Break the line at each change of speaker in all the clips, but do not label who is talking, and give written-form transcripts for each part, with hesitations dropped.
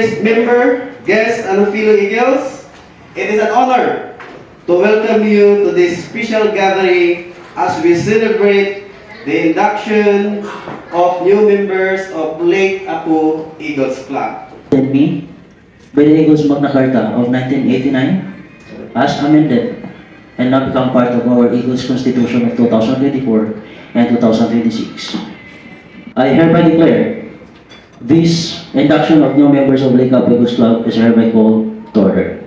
distinguished member, guests, and fellow Eagles, it is an honor to welcome you to this special gathering as we celebrate the induction of new members of Lake Apo Eagles Club.
Me by the Eagles Magna Carta of 1989 as amended and now become part of our Eagles Constitution of 2024 and 2026. I hereby declare this induction of new members of Lake Apo Eagles Club is hereby called to order.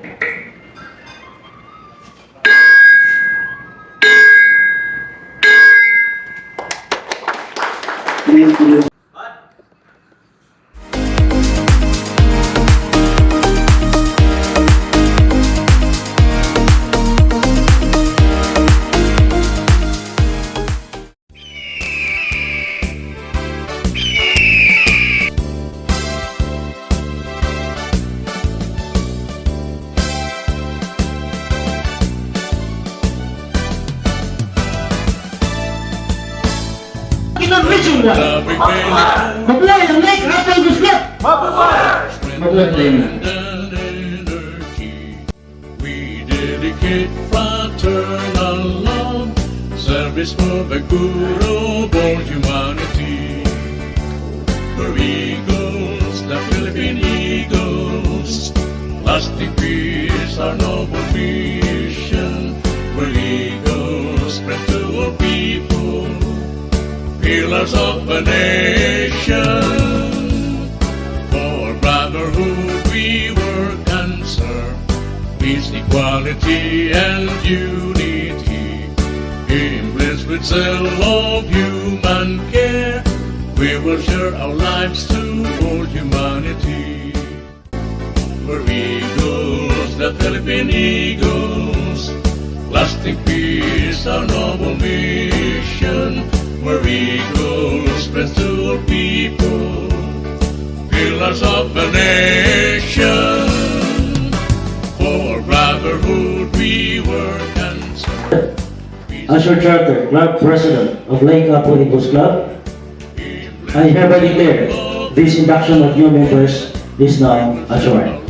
Mabuhay ang Lake Apo Eagles Club!
We dedicate fraternal love, service for the good of all humanity. We're Eagles, the Philippine Eagles, lasting peace, our noble mission. We're Eagles, spread to all people, pillars of a nation. For brotherhood we work and serve, peace, equality, and unity. Blessed with zeal of human care, we will share our lives to all humanity. We're Eagles, the Philippine Eagles, lasting peace, our noble mission. We're Eagles, spread to all people, pillars of the nation. For brotherhood we work and serve.
As your charter club president of Lake Apo Eagles Club, I hereby declare this induction of new members is now adjourned.